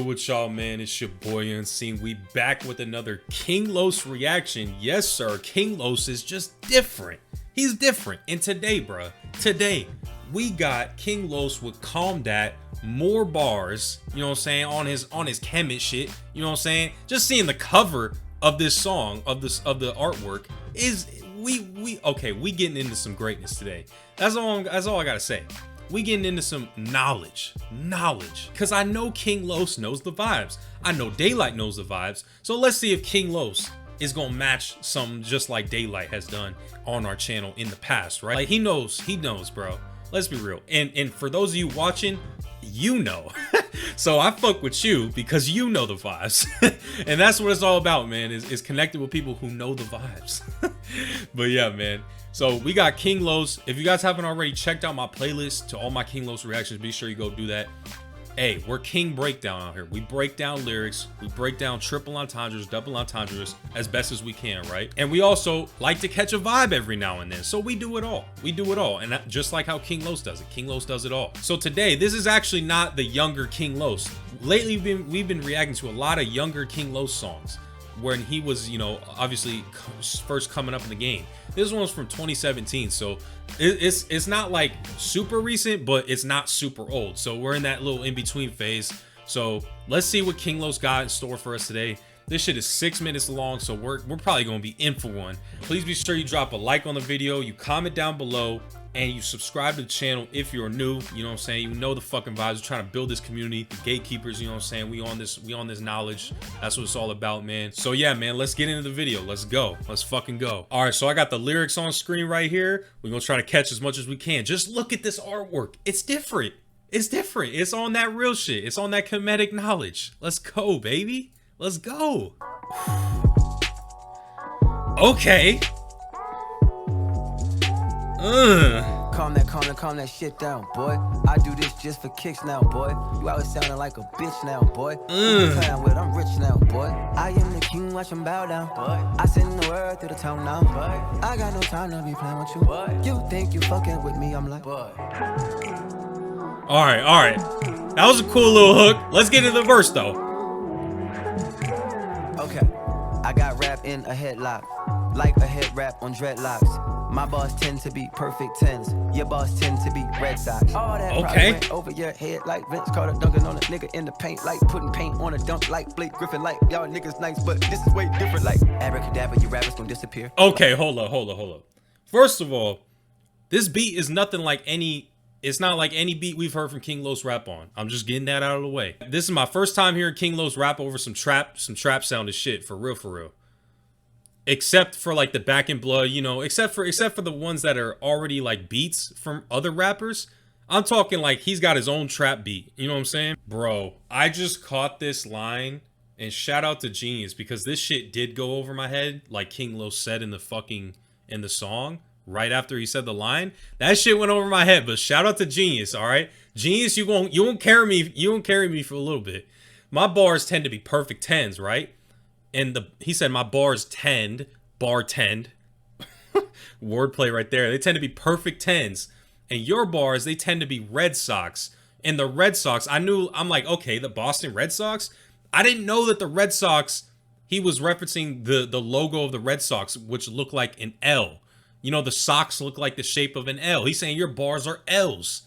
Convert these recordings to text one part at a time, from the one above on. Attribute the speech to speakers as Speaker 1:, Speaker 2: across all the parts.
Speaker 1: With y'all, man, it's your boy Unseen. We back with another King Los reaction. Yes sir, King Los is just different. He's different. And today, today we got King Los with Calm Dat, more bars, you know what I'm saying, on his Kemet shit, you know what I'm saying. Just seeing the cover of this song, of the artwork, is we getting into some greatness today. That's all I gotta say. We getting into some knowledge, because I know King Los knows the vibes. I know Daylight knows the vibes. So let's see if King Los is gonna match something just like Daylight has done on our channel in the past, right? Like he knows, bro. Let's be real. And for those of you watching, you know. So I fuck with you because you know the vibes. And that's what it's all about, man, is connecting with people who know the vibes. But yeah, man. So we got King Los. If you guys haven't already checked out my playlist to all my King Los reactions, be sure you go do that. Hey, we're King Breakdown out here. We break down lyrics. We break down triple entendres, double entendres as best as we can, right? And we also like to catch a vibe every now and then. So we do it all. We do it all. And that, just like how King Los does it. King Los does it all. So today, this is actually not the younger King Los. Lately, we've been reacting to a lot of younger King Los songs when he was, you know, obviously first coming up in the game. This one was from 2017, so it's not like super recent, but it's not super old. So we're in that little in-between phase. So let's see what King Los got in store for us today. This shit is 6 minutes long, so we're probably gonna be in for one. Please be sure you drop a like on the video, you comment down below, and you subscribe to the channel if you're new. You know what I'm saying? You know the fucking vibes. We're trying to build this community, the gatekeepers, you know what I'm saying? We on this knowledge. That's what it's all about, man. So yeah, man, let's get into the video. Let's go. Let's fucking go. All right, so I got the lyrics on screen right here. We're gonna try to catch as much as we can. Just look at this artwork. It's different. It's different. It's on that real shit. It's on that comedic knowledge. Let's go, baby. Let's go. Okay.
Speaker 2: Calm that shit down, boy. I do this just for kicks now, boy. You always sounding like a bitch now, boy. Playing with, I'm rich now, boy. I am the king, watch him bow down, boy. I send the word through the town now, boy. I got no time to be playing with you, boy. You think you fucking with me, I'm like, boy.
Speaker 1: All right. That was a cool little hook. Let's get into the verse, though.
Speaker 2: Okay, I got rap in a headlock, like a head wrap on dreadlocks. My bars tend to be perfect tens. Your bars tend to be Red Sox. All that probably went over your head like Vince Carter dunking on a nigga in the paint, like putting paint on a dunk, like Blake Griffin, like y'all niggas nice, but this is way different, like abracadabra, you rappers gonna disappear.
Speaker 1: Okay, hold up. First of all, this beat is nothing like any. It's not like any beat we've heard from King Los rap on. I'm just getting that out of the way. This is my first time hearing King Los rap over some trap sounded shit, for real. Except for like the Back in Blood, you know, except for the ones that are already like beats from other rappers. I'm talking like he's got his own trap beat. You know what I'm saying? Bro, I just caught this line, and shout out to Genius, because this shit did go over my head, like King Los said in the song. Right after he said the line, that shit went over my head. But shout out to Genius, all right? Genius, you won't carry me for a little bit. My bars tend to be perfect tens, right? And he said my bars tend, bartend, wordplay right there. They tend to be perfect tens, and your bars, they tend to be Red Sox. And the Red Sox, I'm like, okay, the Boston Red Sox. I didn't know that the Red Sox. He was referencing the logo of the Red Sox, which looked like an L. You know, the socks look like the shape of an L. He's saying your bars are L's.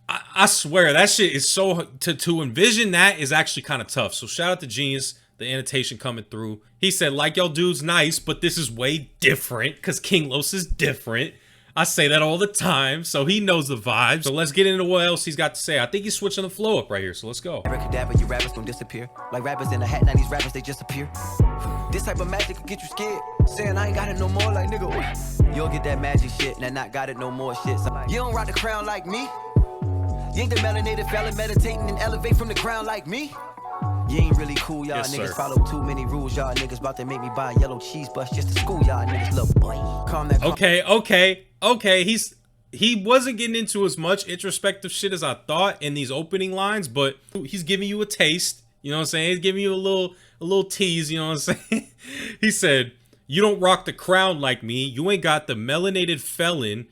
Speaker 1: I swear, that shit is so... To envision that is actually kind of tough. So shout out to Genius, the annotation coming through. He said, like y'all dudes nice, but this is way different, because King Los is different. I say that all the time, so he knows the vibes. So let's get into what else he's got to say. I think he's switching the flow up right here, so let's go.
Speaker 2: Abracadabra, you rappers gonna disappear. Like rappers in a hat, now these rappers, they just appear. This type of magic will get you scared. Saying I ain't got it no more, like nigga, ooh. You'll get that magic shit, and not got it no more shit. So you don't rock the crown like me. You ain't the melanated fella meditating and elevate from the ground like me. You ain't really cool, y'all niggas follow too many rules. Y'all niggas about to make me buy a yellow cheese bus just to school y'all niggas, little boy. Calm that.
Speaker 1: Okay. He wasn't getting into as much introspective shit as I thought in these opening lines, but he's giving you a taste. You know what I'm saying? He's giving you a little tease. You know what I'm saying? He said, "You don't rock the crown like me. You ain't got the melanated felon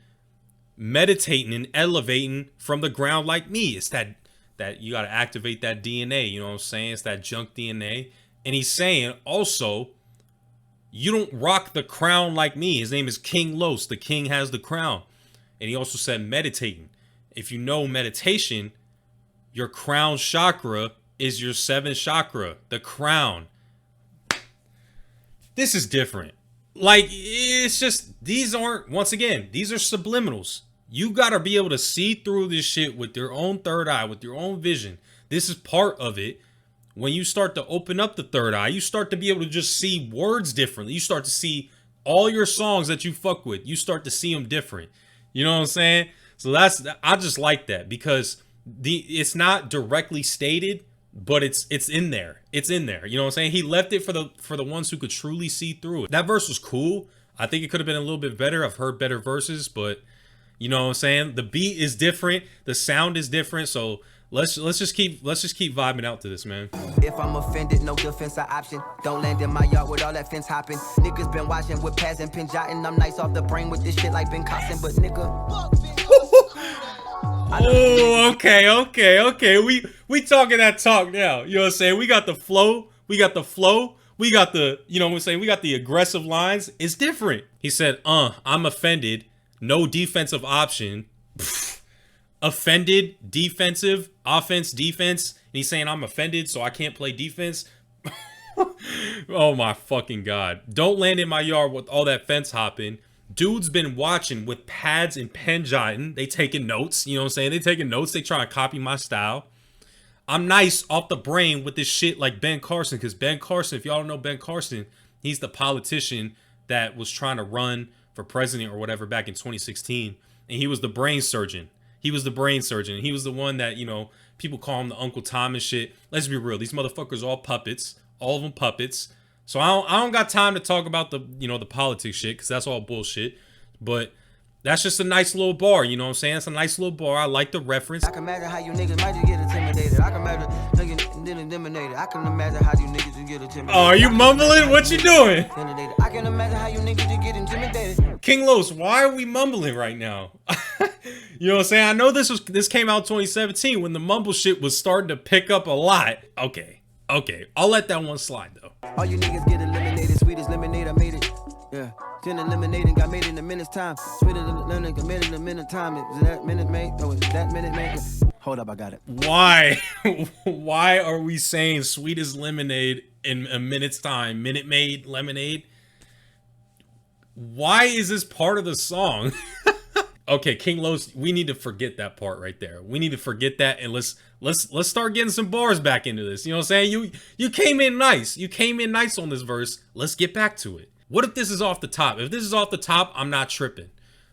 Speaker 1: meditating and elevating from the ground like me." It's that that you got to activate that DNA. You know what I'm saying? It's that junk DNA. And he's saying also, you don't rock the crown like me. His name is King Los. The king has the crown. And he also said meditating. If you know meditation, your crown chakra is your 7th chakra, the crown. This is different. Like, it's just, these aren't, once again, these are subliminals. You got to be able to see through this shit with your own third eye, with your own vision. This is part of it. When you start to open up the third eye, you start to be able to just see words differently. You start to see all your songs that you fuck with. You start to see them different. You know what I'm saying? So I just like that because it's not directly stated, but it's in there. It's in there. You know what I'm saying? He left it for the ones who could truly see through it. That verse was cool. I think it could have been a little bit better. I've heard better verses, but you know what I'm saying? The beat is different. The sound is different. So let's just keep vibing out to this, man.
Speaker 2: If I'm offended, no defense or option. Don't land in my yard with all that fence hopping. Niggas been watching with pads and pin jotting. I'm nice off the brain with this shit like Ben Costin, but nigga.
Speaker 1: Oh, okay. We talking that talk now. You know what I'm saying? We got the flow. We got the, you know what I'm saying? We got the aggressive lines. It's different. He said, I'm offended. No defensive option. Pfft. Offended, defensive, offense, defense. And he's saying I'm offended, so I can't play defense. Oh my fucking God. Don't land in my yard with all that fence hopping. Dude's been watching with pads and pen jotting. They taking notes. You know what I'm saying? They taking notes. They trying to copy my style. I'm nice off the brain with this shit like Ben Carson. Because Ben Carson, if y'all don't know Ben Carson, he's the politician that was trying to run for president or whatever back in 2016. And he was the brain surgeon. He was the brain surgeon. He was the one that, you know, people call him the Uncle Tom and shit. Let's be real. These motherfuckers are all puppets. All of them puppets. So I don't got time to talk about the, you know, the politics shit, because that's all bullshit. But that's just a nice little bar, you know what I'm saying? It's a nice little bar. I like the reference.
Speaker 2: I can imagine how you niggas might just get intimidated. I can imagine niggas get intimidated. I can imagine how you niggas just get intimidated.
Speaker 1: Oh, are you mumbling? What you doing?
Speaker 2: I can imagine how you niggas just get intimidated.
Speaker 1: King Los, why are we mumbling right now? You know what I'm saying? I know this came out 2017 when the mumble shit was starting to pick up a lot. Okay. I'll let that one slide though.
Speaker 2: All you niggas get eliminated. Sweet as lemonade, I made it. Yeah. Then eliminating got made in a minute's time. Sweet as lemonade got made in a minute time. Is that minute made? Oh, is that minute made? Hold up, I got it.
Speaker 1: Why? Why are we saying sweet as lemonade in a minute's time? Minute Maid lemonade? Why is this part of the song? Okay, King Los, we need to forget that part right there. We need to forget that, and let's start getting some bars back into this. You know what I'm saying? You came in nice. You came in nice on this verse. Let's get back to it. What if this is off the top? If this is off the top, I'm not tripping.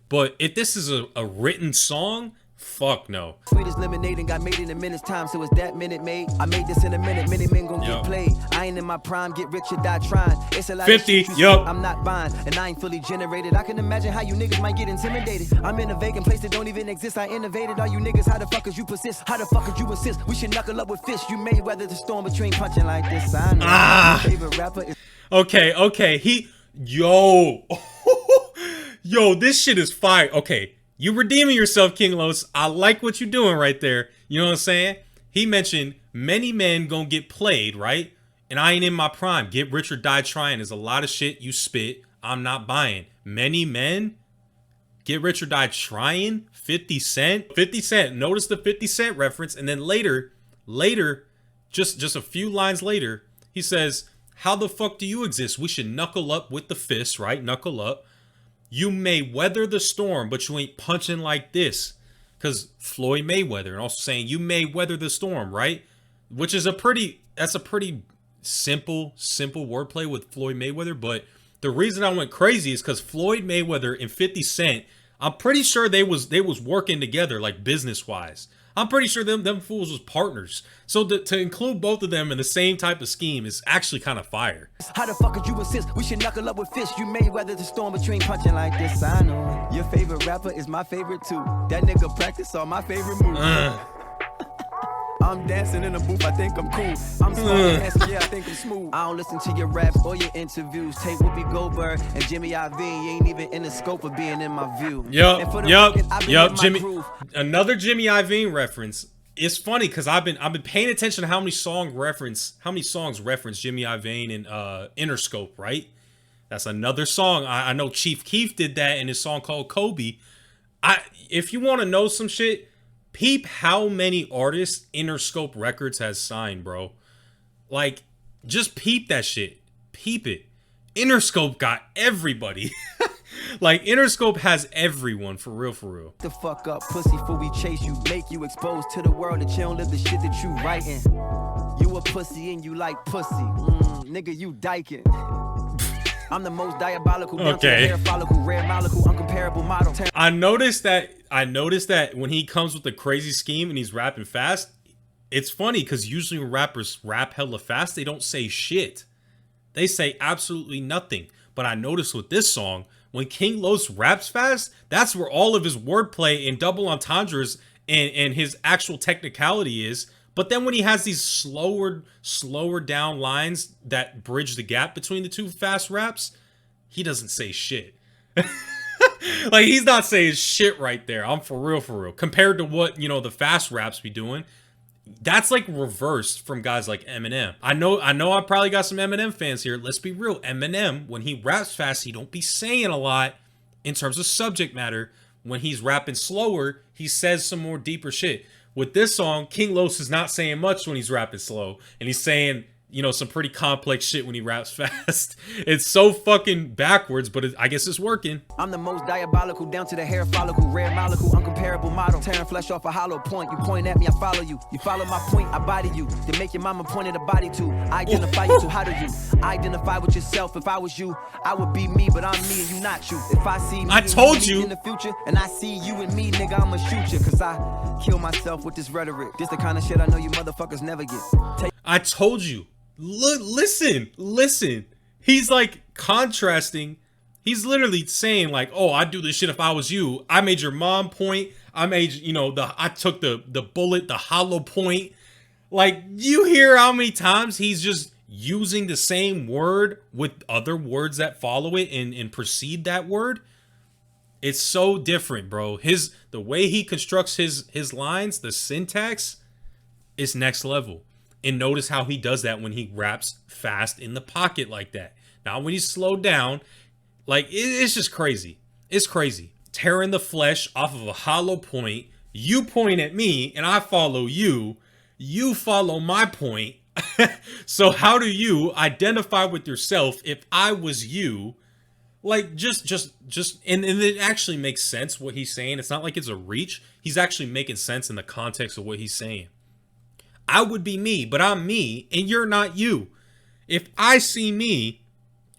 Speaker 1: But if this is a written song, fuck no.
Speaker 2: Sweet as lemonade and got made in a minute's time, so is that minute made? I made this in a minute, many men gon' get played. I ain't in my prime, get rich or die trying. It's a lot
Speaker 1: 50,
Speaker 2: of shit
Speaker 1: yup.
Speaker 2: I'm not buying, and I ain't fully generated. I can imagine how you niggas might get intimidated. I'm in a vacant place that don't even exist. I innovated. All you niggas, how the fuck is you persist? How the fuck is you insist? We should knuckle up with fists. You may weather the storm between punching like this. I know. My favorite rapper is
Speaker 1: Okay. Yo, this shit is fire. Okay, you redeeming yourself, King Los. I like what you're doing right there. You know what I'm saying? He mentioned many men gonna get played, right? And I ain't in my prime. Get rich or die trying. There's a lot of shit you spit I'm not buying. Many men get rich or die trying. 50 Cent. 50 Cent. Notice the 50 Cent reference. And then later, just a few lines later, he says, how the fuck do you exist? We should knuckle up with the fist, right? Knuckle up. You may weather the storm, but you ain't punching like this. Because Floyd Mayweather, and also saying you may weather the storm, right? Which is that's a pretty simple wordplay with Floyd Mayweather. But the reason I went crazy is because Floyd Mayweather and 50 Cent, I'm pretty sure they was working together, like business-wise. I'm pretty sure them fools was partners. So to include both of them in the same type of scheme is actually kind of fire.
Speaker 2: How the fuck could you insist? We should knuckle up with fists. You may weather the storm between punching like this. I know. Your favorite rapper is my favorite too. That nigga practice all my favorite moves. I'm dancing in the booth, I think I'm cool. I'm smart, yeah, I think I'm smooth. I don't listen to your raps or your interviews. Take Whoopi Goldberg and Jimmy Iovine. You ain't even in the scope of being in my view.
Speaker 1: Yup, Jimmy. Another Jimmy Iovine reference. it's funny because I've been paying attention to how many songs reference Jimmy Iovine and Interscope, right? That's another song. I know Chief Keef did that in his song called Kobe. If you want to know some shit, peep how many artists Interscope Records has signed, bro. Like, just peep that shit. Peep it. Interscope got everybody. Like, Interscope has everyone, for real, for real.
Speaker 2: The fuck up, pussy, before we chase you. Make you exposed to the world that you don't live the shit that you writing. You a pussy and you like pussy. Nigga, you dyking. I'm the most diabolical,
Speaker 1: okay.
Speaker 2: Hair follicle, rare molecule, uncomparable model.
Speaker 1: I noticed that when he comes with a crazy scheme and he's rapping fast, it's funny because usually when rappers rap hella fast, they don't say shit. They say absolutely nothing. But I noticed with this song, when King Los raps fast, that's where all of his wordplay and double entendres and his actual technicality is. But then when he has these slower down lines that bridge the gap between the two fast raps, he doesn't say shit. Like, he's not saying shit right there. I'm for real. Compared to what, you know, the fast raps be doing. That's like reversed from guys like Eminem. I know I probably got some Eminem fans here. Let's be real. Eminem, when he raps fast, he don't be saying a lot in terms of subject matter. When he's rapping slower, he says some more deeper shit. With this song, King Los is not saying much when he's rapping slow. And he's saying, you know, some pretty complex shit when he raps fast. It's so fucking backwards, but I guess it's working.
Speaker 2: I'm the most diabolical, down to the hair follicle, rare molecule, uncomparable model. Tearing flesh off a hollow point. You point at me, I follow you. You follow my point, I body you. Then make your mama point at a body to. I identify you, so how do you identify with yourself? If I was you, I would be me, but I'm me and you not you. If I see me,
Speaker 1: I told you
Speaker 2: in the future, and I see you and me, nigga, I'ma shoot you. Cause I kill myself with this rhetoric. This the kind of shit I know you motherfuckers never get.
Speaker 1: I told you. Look, listen. He's like contrasting. He's literally saying like, "Oh, I'd do this shit if I was you. I made your mom point. I made, you know, I took the bullet, the hollow point." Like, you hear how many times he's just using the same word with other words that follow it and precede that word. It's so different, bro. The way he constructs his lines, the syntax is next level. And notice how he does that when he raps fast in the pocket like that. Now, when he's slowed down, like, it's just crazy. It's crazy. Tearing the flesh off of a hollow point. You point at me, and I follow you. You follow my point. So how do you identify with yourself if I was you? Like, just, and it actually makes sense what he's saying. It's not like it's a reach. He's actually making sense in the context of what he's saying. I would be me, but I'm me, and you're not you. If I see me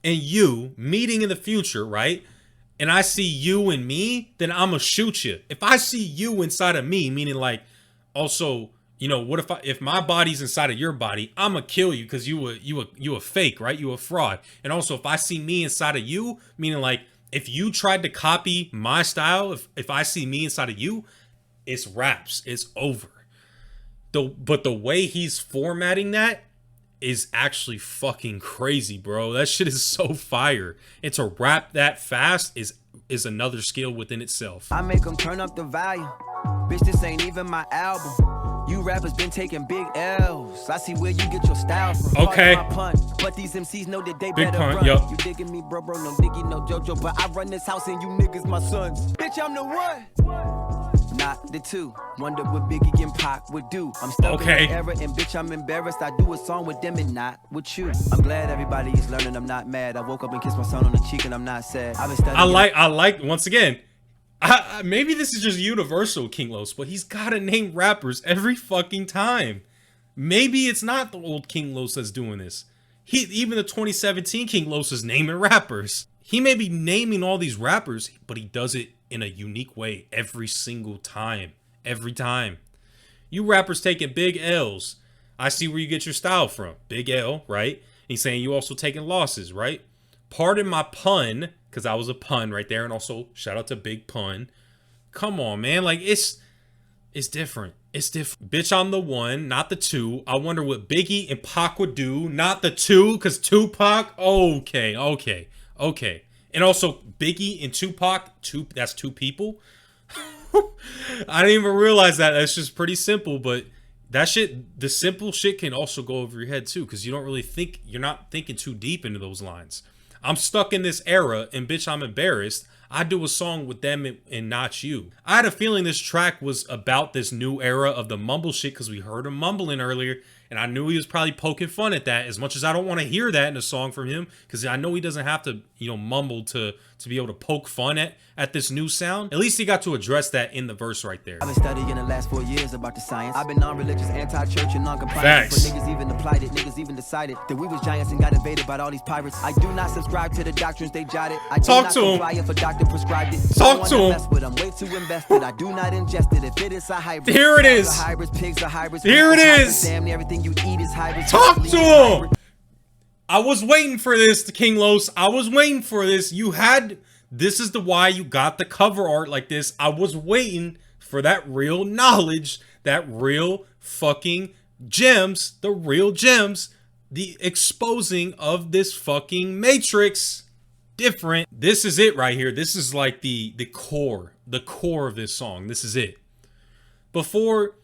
Speaker 1: and you meeting in the future, right, and I see you and me, then I'm gonna shoot you. If I see you inside of me, meaning like, also, you know, what if my body's inside of your body, I'm gonna kill you because you a fake, right? You a fraud. And also, if I see me inside of you, meaning like, if you tried to copy my style, if I see me inside of you, it's raps. It's over. But the way he's formatting that is actually fucking crazy, bro. That shit is so fire. And to rap that fast is another skill within itself.
Speaker 2: I make them turn up the volume. Bitch, this ain't even my album. You rappers been taking big L's. I see where you get your style from.
Speaker 1: Okay.
Speaker 2: But these MCs know that they
Speaker 1: big
Speaker 2: better
Speaker 1: pun,
Speaker 2: run.
Speaker 1: yep.
Speaker 2: You digging me, bro, no diggy, no JoJo. But I run this house and you niggas my sons. Bitch, I'm the one. Not the two. Wonder what Biggie and Pac would do. I'm stuck in the era and bitch, I'm embarrassed. I do a song with them and not with you. I'm glad everybody is learning. I'm not mad. I woke up and kissed my son on the cheek and I'm not sad. I've been studying.
Speaker 1: I like once again. Maybe this is just universal King Los, but he's gotta name rappers every fucking time. Maybe it's not the old King Los that's doing this. Even the 2017 King Los is naming rappers. He may be naming all these rappers, but he does it in a unique way every single time. Every time. You rappers taking big L's. I see where you get your style from. Big L, right? He's saying you also taking losses, right? Pardon my pun, because I was a pun right there. And also, shout out to Big Pun. Come on, man. Like, it's different. It's different. Bitch, I'm the one, not the two. I wonder what Biggie and Pac would do. Not the two, because Tupac. Okay. And also, Biggie and Tupac, that's two people. I didn't even realize that. That's just pretty simple, but that shit, the simple shit can also go over your head too, because you don't really think, you're not thinking too deep into those lines. I'm stuck in this era, and bitch, I'm embarrassed. I do a song with them and not you. I had a feeling this track was about this new era of the mumble shit, because we heard him mumbling earlier, and I knew he was probably poking fun at that, as much as I don't want to hear that in a song from him, because I know he doesn't have to, you know, mumble to be able to poke fun at this new sound. At least he got to address that in the verse right there.
Speaker 2: I've been studying the last 4 years about the science. I've been non-religious, anti-church, and non-compliant.
Speaker 1: Facts.
Speaker 2: But niggas even applied it, niggas even decided that we was giants and got invaded by all these pirates. I do not subscribe to the doctrines they jotted. I do
Speaker 1: Talk
Speaker 2: not
Speaker 1: to him.
Speaker 2: comply if a doctor prescribed it.
Speaker 1: Talk to him.
Speaker 2: Mess with, I'm way too invested. I do not ingest it. If it is a hybrid,
Speaker 1: Here it is.
Speaker 2: Cows are hybrids, pigs are hybrids.
Speaker 1: Here it
Speaker 2: hybrids,
Speaker 1: is.
Speaker 2: Damn near everything you eat is hybrids.
Speaker 1: Talk to him. I was waiting for this, King Los. I was waiting for this. This is the why you got the cover art like this. I was waiting for that real knowledge, that real fucking gems, the real gems, the exposing of this fucking matrix. Different. This is it right here. This is like the core of this song. This is it. Before,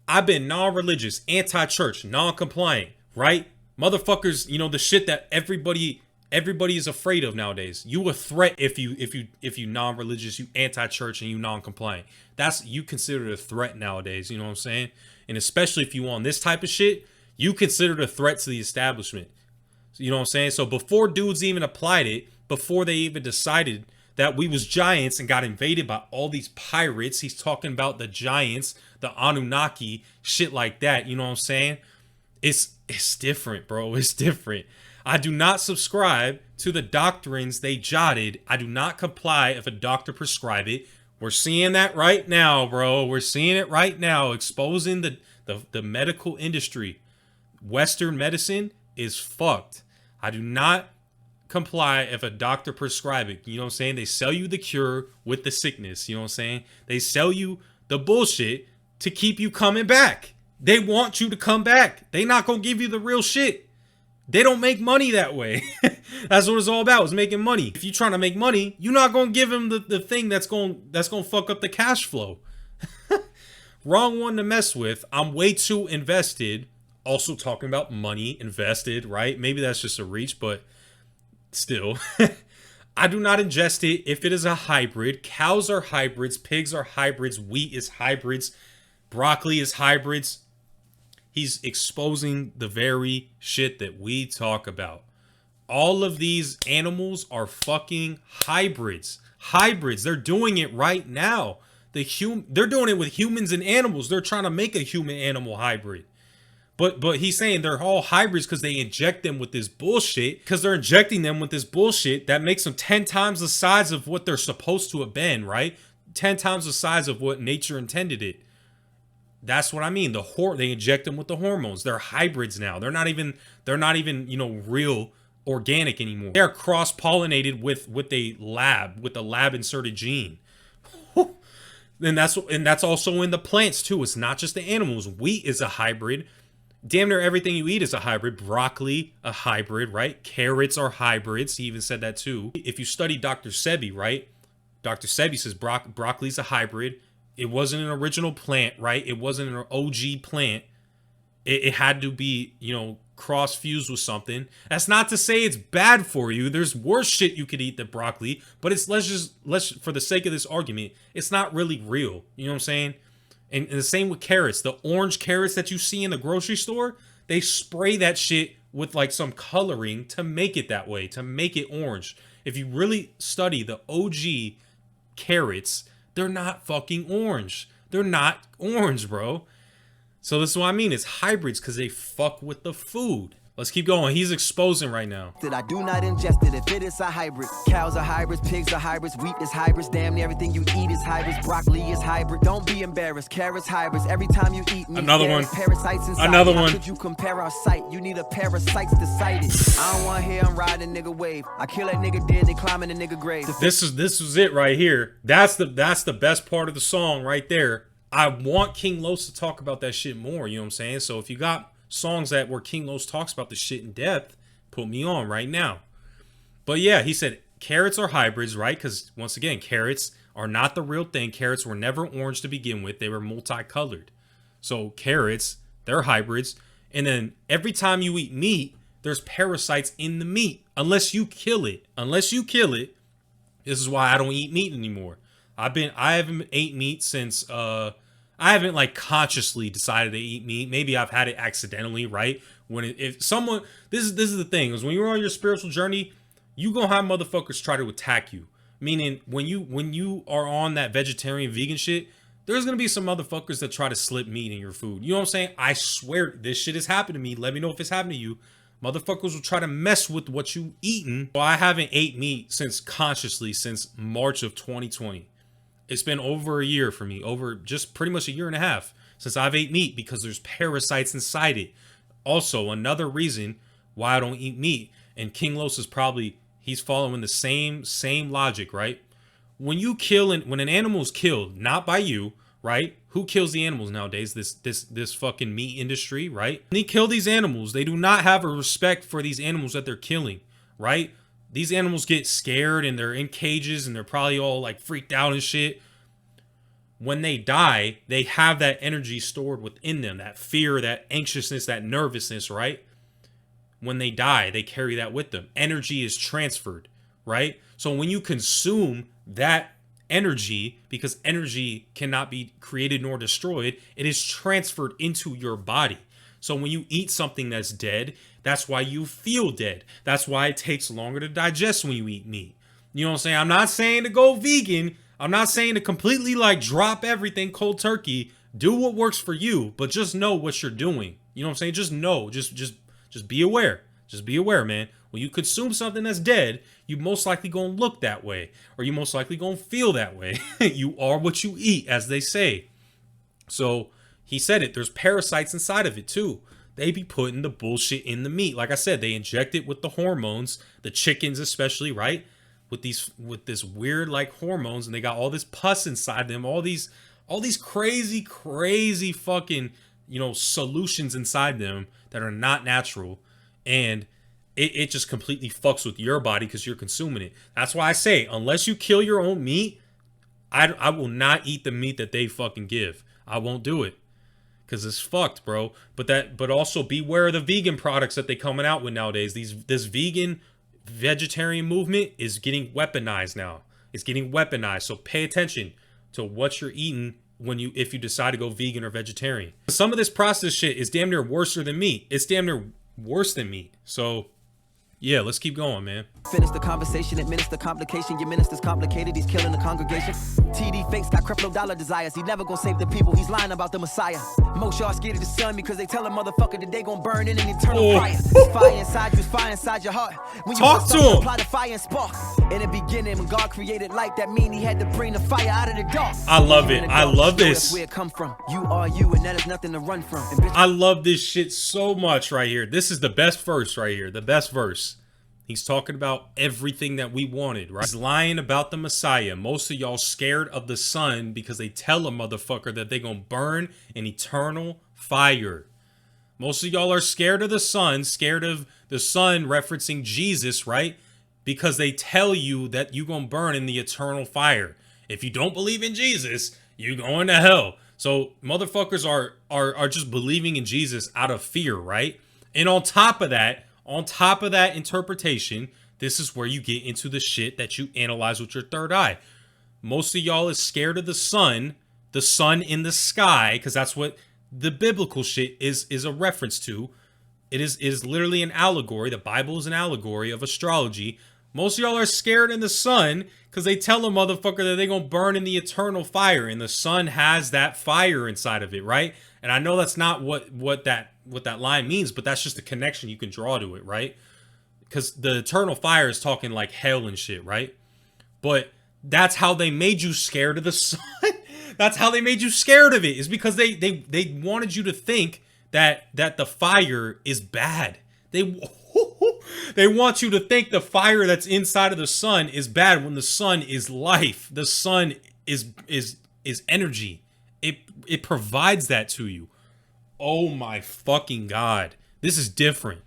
Speaker 1: I've been non-religious, anti-church, non-compliant, right? Motherfuckers, you know, the shit that everybody is afraid of nowadays. You a threat if you non-religious, you anti-church, and you non-compliant. That's, you considered a threat nowadays, you know what I'm saying? And especially if you on this type of shit, you considered a threat to the establishment. You know what I'm saying? So before dudes even applied it, before they even decided that we was giants and got invaded by all these pirates, he's talking about the giants, the Anunnaki, shit like that, you know what I'm saying? It's different, bro. It's different. I do not subscribe to the doctrines they jotted. I do not comply if a doctor prescribe it. We're seeing that right now, bro. We're seeing it right now, exposing the medical industry. Western medicine is fucked. I do not comply if a doctor prescribe it. You know what I'm saying? They sell you the cure with the sickness. You know what I'm saying? They sell you the bullshit to keep you coming back. They want you to come back. They not gonna give you the real shit. They don't make money that way. That's what it's all about, is making money. If you're trying to make money, you're not gonna give them the thing that's gonna fuck up the cash flow. Wrong one to mess with. I'm way too invested. Also talking about money invested, right? Maybe that's just a reach, but still. I do not ingest it if it is a hybrid. Cows are hybrids, pigs are hybrids, wheat is hybrids, broccoli is hybrids. He's exposing the very shit that we talk about. All of these animals are fucking hybrids. Hybrids. They're doing it right now. They're doing it with humans and animals. They're trying to make a human-animal hybrid. But he's saying they're all hybrids because they inject them with this bullshit. Because they're injecting them with this bullshit that makes them 10 times the size of what they're supposed to have been, right? 10 times the size of what nature intended it. That's what I mean. They inject them with the hormones. They're hybrids now. They're not even, you know, real organic anymore. They're cross-pollinated with a lab inserted gene. And that's also in the plants too. It's not just the animals. Wheat is a hybrid. Damn near everything you eat is a hybrid. Broccoli, a hybrid, right? Carrots are hybrids. He even said that too. If you study Dr. Sebi, right? Dr. Sebi says broccoli's a hybrid. It wasn't an original plant, right? It wasn't an OG plant. It had to be, you know, cross-fused with something. That's not to say it's bad for you. There's worse shit you could eat than broccoli. But let's for the sake of this argument, it's not really real. You know what I'm saying? And the same with carrots. The orange carrots that you see in the grocery store, they spray that shit with like some coloring to make it that way, to make it orange. If you really study the OG carrots, they're not fucking orange. They're not orange, bro. So this is what I mean. It's hybrids because they fuck with the food. Let's keep going. He's exposing right now.
Speaker 2: That I do not ingest it if it is a hybrid. Cows are hybrids, pigs are hybrids, wheat is hybrids. Damn near everything you eat is hybrids. Broccoli is hybrid. Don't be embarrassed. Carrots hybrids. Every time you eat meat,
Speaker 1: another one.
Speaker 2: Parasites inside.
Speaker 1: Another
Speaker 2: How
Speaker 1: one.
Speaker 2: could you compare our sight? You need a pair of sights to sight it. I don't want to hear I'm riding a nigga wave. I kill that nigga dead, they climbing a nigga grave.
Speaker 1: This is it right here. That's the best part of the song right there. I want King Los to talk about that shit more. You know what I'm saying? So if you got songs where King Los talks about the shit in depth, put me on right now. But yeah, he said carrots are hybrids, right? Because once again, carrots are not the real thing. Carrots were never orange to begin with. They were multicolored. So carrots, they're hybrids. And then every time you eat meat, there's parasites in the meat. Unless you kill it. This is why I don't eat meat anymore. I haven't ate meat since I haven't like consciously decided to eat meat. Maybe I've had it accidentally, right? If someone, this is the thing, is when you're on your spiritual journey, you gonna have motherfuckers try to attack you. Meaning when you are on that vegetarian vegan shit, there's gonna be some motherfuckers that try to slip meat in your food. You know what I'm saying? I swear this shit has happened to me. Let me know if it's happened to you. Motherfuckers will try to mess with what you eating. So I haven't ate meat consciously since March of 2020. It's been over a year for me, over just pretty much a year and a half since I've ate meat, because there's parasites inside it. Also, another reason why I don't eat meat, and King Los is probably, he's following the same logic, right? When an animal is killed, not by you, right? Who kills the animals nowadays? This fucking meat industry, right? When they kill these animals, they do not have a respect for these animals that they're killing, right? These animals get scared and they're in cages and they're probably all like freaked out and shit. When they die, they have that energy stored within them, that fear, that anxiousness, that nervousness, right? When they die, they carry that with them. Energy is transferred, right? So when you consume that energy, because energy cannot be created nor destroyed, it is transferred into your body. So when you eat something that's dead, that's why you feel dead. That's why it takes longer to digest when you eat meat. You know what I'm saying? I'm not saying to go vegan. I'm not saying to completely like drop everything cold turkey. Do what works for you, but just know what you're doing. You know what I'm saying? Just know, just be aware. Just be aware, man. When you consume something that's dead, you most likely gonna look that way, or you most likely gonna feel that way. You are what you eat, as they say. So he said it. There's parasites inside of it too. They be putting the bullshit in the meat. Like I said, they inject it with the hormones, the chickens especially, right? With this weird like hormones, and they got all this pus inside them, all these crazy fucking, solutions inside them that are not natural, and it just completely fucks with your body because you're consuming it. That's why I say, unless you kill your own meat, I will not eat the meat that they fucking give. I won't do it. Because it's fucked, bro. But also beware of the vegan products that they coming out with nowadays. This vegetarian movement is getting weaponized now. It's getting weaponized. So pay attention to what you're eating if you decide to go vegan or vegetarian. Some of this processed shit is damn near worse than meat. It's damn near worse than meat. So yeah, let's keep going, man.
Speaker 2: Finish the conversation, administer complication. Your minister's complicated, he's killing the congregation. TD fakes got crippled dollar desires. He never gonna save the people, he's lying about the Messiah. Most y'all scared of the sun because they tell a motherfucker that they gonna burn in an eternal fire. It's fire inside you, it's fire inside your heart. When you
Speaker 1: talk to him,
Speaker 2: apply the fire and spark. In the beginning, when God created light, that mean he had to bring the fire out of the dark.
Speaker 1: I love it. I love this.
Speaker 2: That's where it come from. You are you, and that is nothing to run from.
Speaker 1: I love this shit so much right here. This is the best verse right here. The best verse. He's talking about everything that we wanted, right? He's lying about the Messiah. Most of y'all scared of the sun because they tell a motherfucker that they gonna burn in eternal fire. Most of y'all are scared of the sun, referencing Jesus, right? Because they tell you that you gonna burn in the eternal fire. If you don't believe in Jesus, you going to hell. So motherfuckers are just believing in Jesus out of fear, right? And on top of that interpretation, this is where you get into the shit that you analyze with your third eye. Most of y'all is scared of the sun in the sky, because that's what the biblical shit is a reference to. It is literally an allegory. The Bible is an allegory of astrology. Most of y'all are scared in the sun because they tell a motherfucker that they're gonna burn in the eternal fire, and the sun has that fire inside of it, right? And I know that's not what that line means, but that's just the connection you can draw to it, right? Because the eternal fire is talking like hell and shit, right? But that's how they made you scared of the sun. That's how they made you scared of it, is because they wanted you to think that the fire is bad. They want you to think the fire that's inside of the sun is bad, when the sun is life. The sun is energy. It provides that to you. Oh my fucking God. This is different.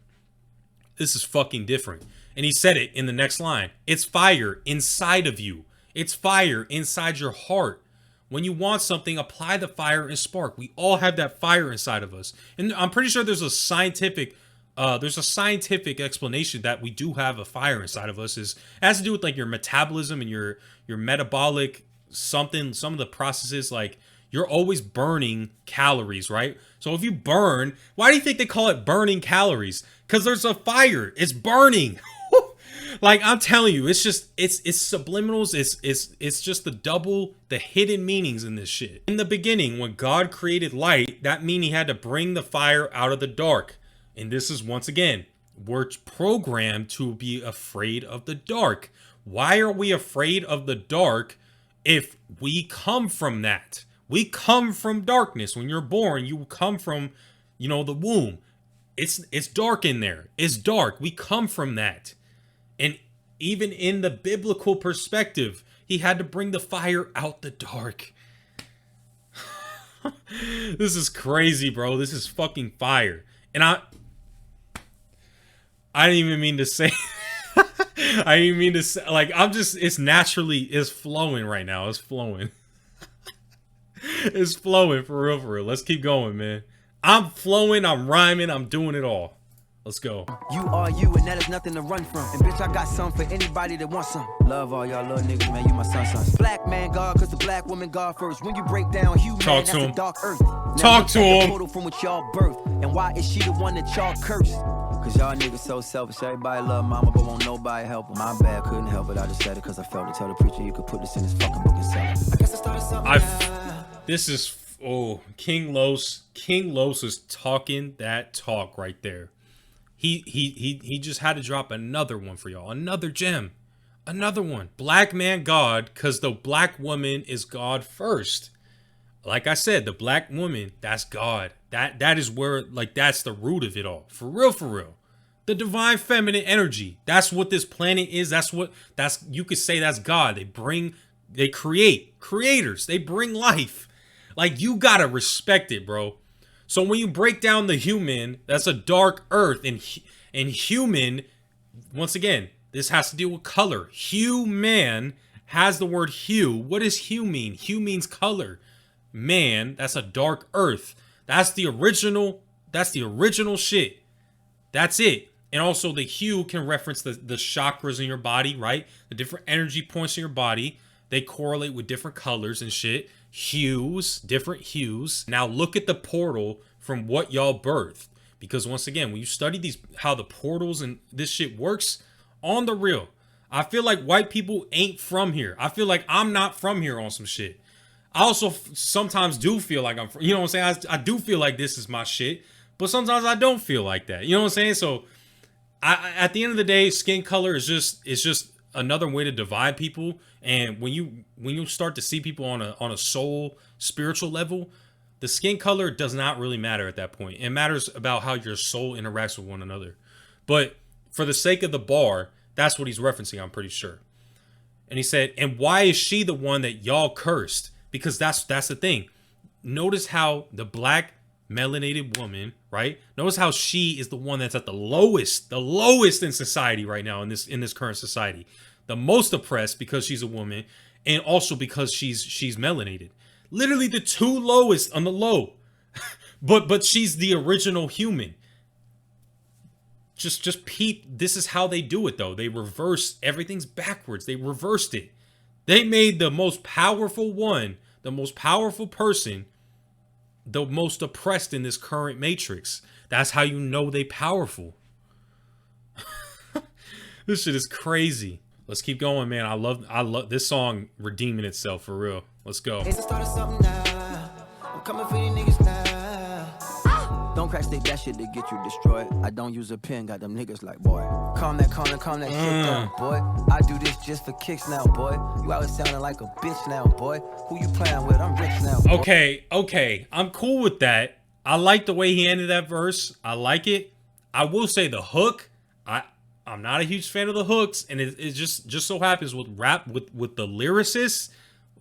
Speaker 1: This is fucking different. And he said it in the next line. It's fire inside of you. It's fire inside your heart. When you want something, apply the fire and spark. We all have that fire inside of us. And I'm pretty sure there's a scientific explanation that we do have a fire inside of us. It has to do with like your metabolism and your metabolic something, some of the processes. Like, you're always burning calories, right? So if you burn, why do you think they call it burning calories? Because there's a fire. It's burning. Like, I'm telling you, it's subliminals. It's just the hidden meanings in this shit. In the beginning, when God created light, that mean he had to bring the fire out of the dark. And this is, once again, we're programmed to be afraid of the dark. Why are we afraid of the dark if we come from that? We come from darkness. When you're born, you come from, the womb. It's dark in there. It's dark. We come from that. And even in the biblical perspective, he had to bring the fire out the dark. This is crazy, bro. This is fucking fire. And I didn't even mean to say I didn't even mean to say, like, it's flowing right now. It's flowing. It's flowing for real. Let's keep going, man. I'm flowing, I'm rhyming, I'm doing it all. Let's go.
Speaker 2: You are you, and that is nothing to run from. And bitch, I got some for anybody that wants some. Love all y'all little niggas, man. You my sons. Black man God, cause the black woman God first. When you break down human,
Speaker 1: talk
Speaker 2: that's
Speaker 1: to him.
Speaker 2: The dark earth. Now
Speaker 1: talk to him.
Speaker 2: Portal from which y'all birth. And why is she the one that y'all cursed? Cause y'all niggas so selfish. Everybody love mama, but won't nobody help her. My bad, couldn't help it. I just said it cause I felt it. Tell the preacher you could put this in his fucking book and sell it. I guess I started something.
Speaker 1: This is King Los. King Los is talking that talk right there. He just had to drop another one for y'all. Another gem. Another one. Black man God, because the black woman is God first. Like I said, the black woman, that's God. That is where, like, that's the root of it all. For real. The divine feminine energy. That's what this planet is. You could say that's God. They create. Creators. They bring life. Like, you gotta respect it, bro. So when you break down the human, that's a dark earth. And human, once again, this has to deal with color. Human has the word hue. What does hue mean? Hue means color. Man, that's a dark earth. That's the original shit. That's it. And also the hue can reference the chakras in your body, right? The different energy points in your body. They correlate with different colors and shit. Hues, different hues. Now look at the portal from what y'all birthed. Because once again, when you study how the portals and this shit works, on the real, I feel like white people ain't from here. I feel like I'm not from here on some shit. I also sometimes do feel like I'm from, you know what I'm saying? I do feel like this is my shit, but sometimes I don't feel like that. You know what I'm saying? So at the end of the day, skin color is just another way to divide people. And when you start to see people on a soul spiritual level, the skin color does not really matter at that point. It matters about how your soul interacts with one another. But for the sake of the bar, that's what he's referencing, I'm pretty sure. And he said, and why is she the one that y'all cursed? Because that's the thing. Notice how the black melanated woman, right? Notice how she is the one that's at the lowest in society right now in this current society. The most oppressed because she's a woman, and also because she's melanated. Literally the two lowest on the low. but she's the original human. Just peep. This is how they do it though. They reverse everything's backwards. They reversed it. They made the most powerful one, the most powerful person, the most oppressed in this current matrix. That's how you know they powerful. This shit is crazy. Let's keep going, man. I love this song redeeming itself for real. Let's go.
Speaker 2: It's the start of something now. I'm coming for you niggas now. Don't crash that shit to get you destroyed. I don't use a pen, got them niggas like, boy. Calm that shit down, boy. I do this just for kicks now, boy. You always sounding like a bitch now, boy. Who you playing with? I'm rich now, boy.
Speaker 1: Okay. I'm cool with that. I like the way he ended that verse. I like it. I will say the hook, I'm not a huge fan of the hooks, and it just so happens with rap, with the lyricists,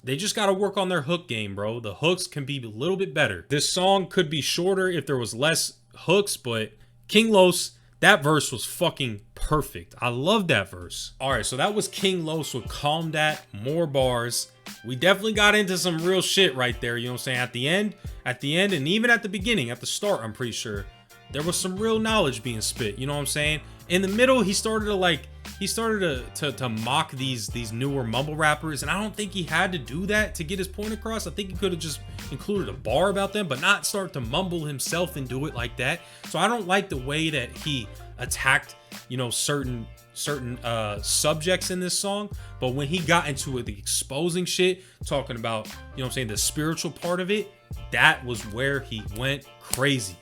Speaker 1: they just got to work on their hook game, bro. The hooks can be a little bit better. This song could be shorter if there was less hooks, but King Los, That verse was fucking perfect. I love that verse. All right, so that was King Los with Calm Dat, More Bars. We definitely got into some real shit right there, you know what I'm saying? At the end, and even at the beginning, at the start, I'm pretty sure, there was some real knowledge being spit, you know what I'm saying? In the middle, he started to mock these newer mumble rappers, and I don't think he had to do that to get his point across. I think he could have just included a bar about them, but not start to mumble himself and do it like that. So I don't like the way that he attacked, you know, certain subjects in this song. But when he got into it, the exposing shit, talking about, you know what I'm saying, the spiritual part of it, that was where he went crazy.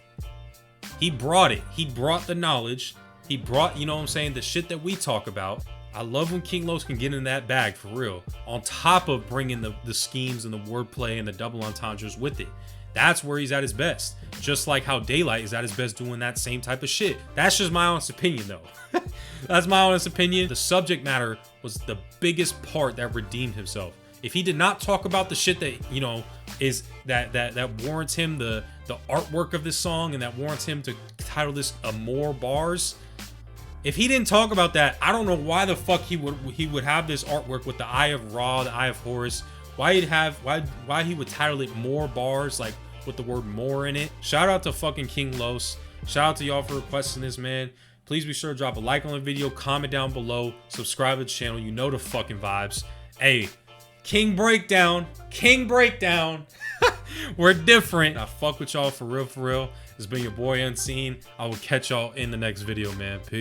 Speaker 1: He brought it. He brought the knowledge. He brought, you know what I'm saying, the shit that we talk about. I love when King Los can get in that bag for real. On top of bringing the schemes and the wordplay and the double entendres with it. That's where he's at his best. Just like how Daylight is at his best doing that same type of shit. That's just my honest opinion though. That's my honest opinion. The subject matter was the biggest part that redeemed himself. If he did not talk about the shit that, you know, is that warrants him the artwork of this song and that warrants him to title this More Bars. If he didn't talk about that, I don't know why the fuck he would have this artwork with the Eye of Ra, the Eye of Horus. Why he would title it More Bars, like with the word more in it. Shout out to fucking King Los. Shout out to y'all for requesting this, man. Please be sure to drop a like on the video, comment down below, subscribe to the channel. You know the fucking vibes. Hey, King Breakdown. We're different. I fuck with y'all for real, for real. It's been your boy Unseen. I will catch y'all in the next video, man. Peace.